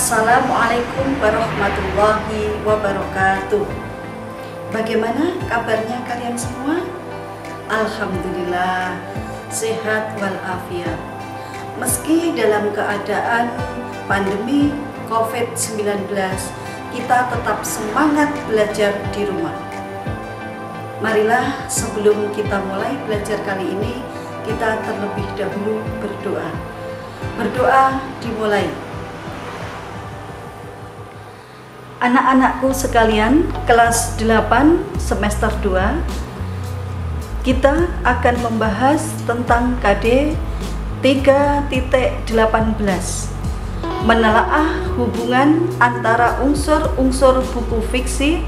Assalamualaikum warahmatullahi wabarakatuh. Bagaimana kabarnya kalian semua? Alhamdulillah sehat walafiat. Meski dalam keadaan pandemi COVID-19, kita tetap semangat belajar di rumah. Marilah sebelum kita mulai belajar kali ini, kita terlebih dahulu berdoa. Berdoa dimulai. Anak-anakku sekalian, kelas 8 semester 2, kita akan membahas tentang KD 3.18, menelaah hubungan antara unsur-unsur buku fiksi,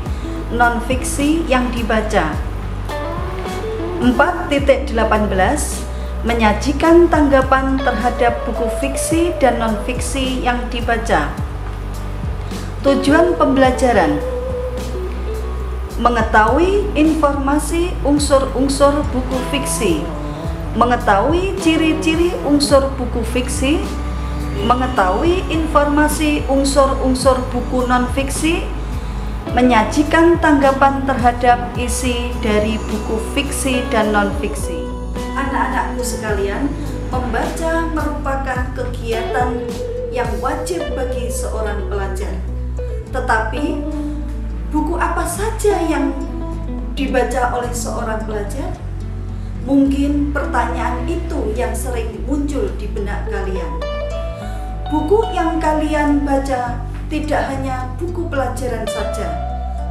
non-fiksi yang dibaca. 4.18, menyajikan tanggapan terhadap buku fiksi dan non-fiksi yang dibaca. Tujuan pembelajaran: mengetahui informasi unsur-unsur buku fiksi, mengetahui ciri-ciri unsur buku fiksi, mengetahui informasi unsur-unsur buku non-fiksi, menyajikan tanggapan terhadap isi dari buku fiksi dan non-fiksi. Anak-anakku sekalian, membaca merupakan kegiatan yang wajib bagi seorang pelajar. Tetapi, buku apa saja yang dibaca oleh seorang pelajar? Mungkin pertanyaan itu yang sering muncul di benak kalian. Buku yang kalian baca tidak hanya buku pelajaran saja,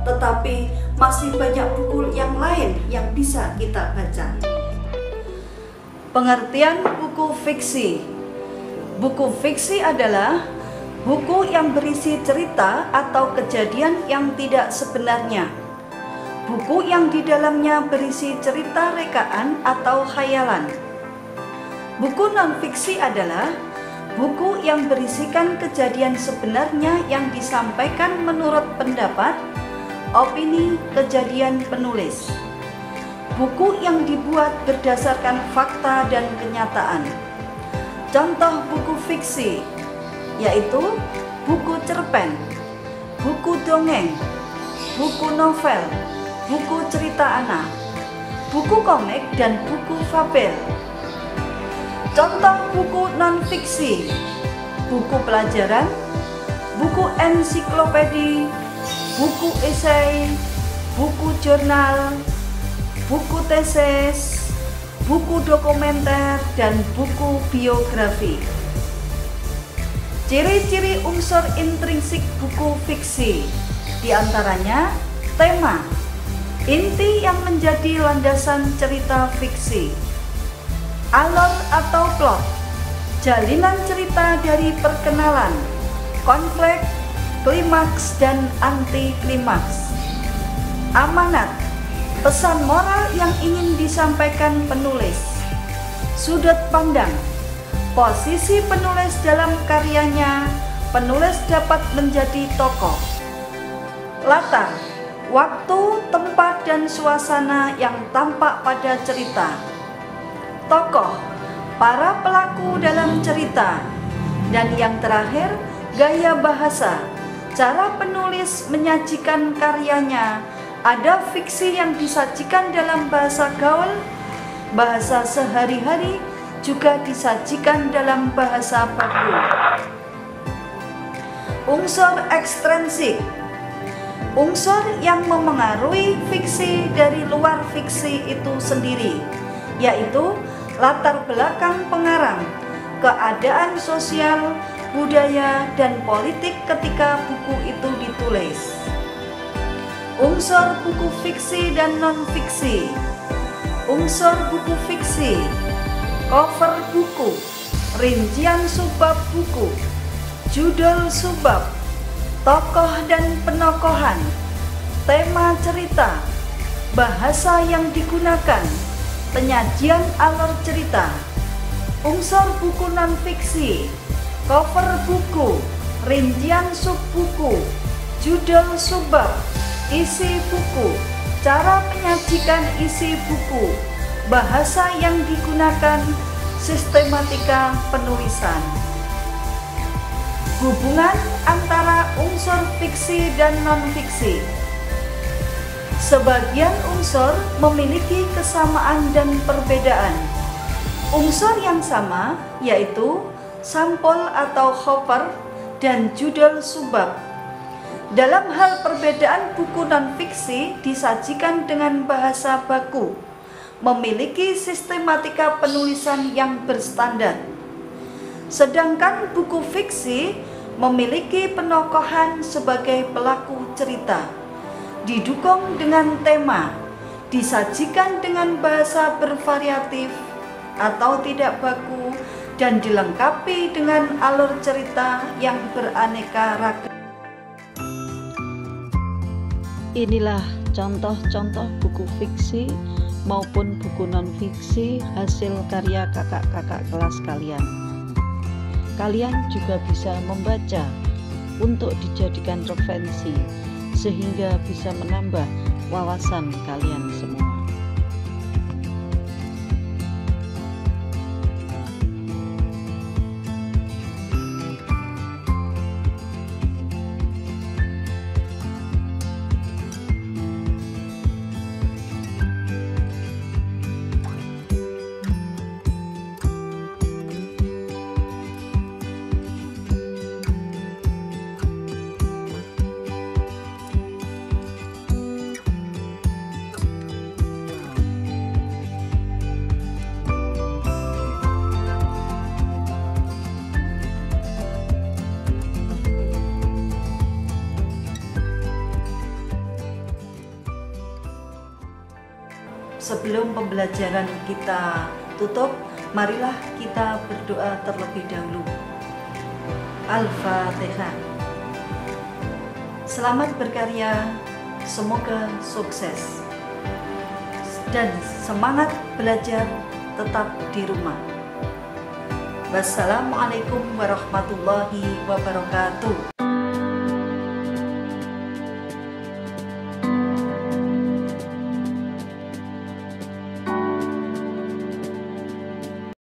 tetapi masih banyak buku yang lain yang bisa kita baca. Pengertian buku fiksi. Buku fiksi adalah buku yang berisi cerita atau kejadian yang tidak sebenarnya. Buku yang di dalamnya berisi cerita rekaan atau khayalan. Buku non-fiksi adalah buku yang berisikan kejadian sebenarnya yang disampaikan menurut pendapat, opini, kejadian penulis. Buku yang dibuat berdasarkan fakta dan kenyataan. Contoh buku fiksi yaitu buku cerpen, buku dongeng, buku novel, buku cerita anak, buku komik, dan buku fabel. Contoh buku non-fiksi: buku pelajaran, buku ensiklopedi, buku esai, buku jurnal, buku tesis, buku dokumenter, dan buku biografi. Ciri-ciri unsur intrinsik buku fiksi, diantaranya tema, inti yang menjadi landasan cerita fiksi, alur atau plot, jalinan cerita dari perkenalan, konflik, klimaks, dan anti klimaks, amanat, pesan moral yang ingin disampaikan penulis, sudut pandang, posisi penulis dalam karyanya. Penulis dapat menjadi tokoh. Latar, waktu, tempat, dan suasana yang tampak pada cerita. Tokoh, para pelaku dalam cerita. Dan yang terakhir, gaya bahasa, cara penulis menyajikan karyanya. Ada fiksi yang disajikan dalam bahasa gaul, bahasa sehari-hari, juga disajikan dalam bahasa baku. Unsur ekstrinsik, unsur yang memengaruhi fiksi dari luar fiksi itu sendiri, yaitu latar belakang pengarang, keadaan sosial, budaya, dan politik ketika buku itu ditulis. Unsur buku fiksi dan non-fiksi. Unsur buku fiksi: cover buku, rincian subbab buku, judul subbab, tokoh dan penokohan, tema cerita, bahasa yang digunakan, penyajian alur cerita. Unsur buku non-fiksi: cover buku, rincian sub buku, judul subbab, isi buku, cara menyajikan isi buku, bahasa yang digunakan, sistematika penulisan. Hubungan antara unsur fiksi dan non-fiksi. Sebagian unsur memiliki kesamaan dan perbedaan. Unsur yang sama yaitu sampul atau cover dan judul subbab. Dalam hal perbedaan, buku non-fiksi disajikan dengan bahasa baku, memiliki sistematika penulisan yang berstandar. Sedangkan buku fiksi memiliki penokohan sebagai pelaku cerita, didukung dengan tema, disajikan dengan bahasa bervariatif atau tidak baku, dan dilengkapi dengan alur cerita yang beraneka ragam. Inilah contoh-contoh buku fiksi maupun buku non-fiksi hasil karya kakak-kakak kelas kalian. Kalian juga bisa membaca untuk dijadikan referensi sehingga bisa menambah wawasan kalian semua. Sebelum pembelajaran kita tutup, marilah kita berdoa terlebih dahulu. Al-Fatihah. Selamat berkarya, semoga sukses dan semangat belajar tetap di rumah. Wassalamualaikum warahmatullahi wabarakatuh.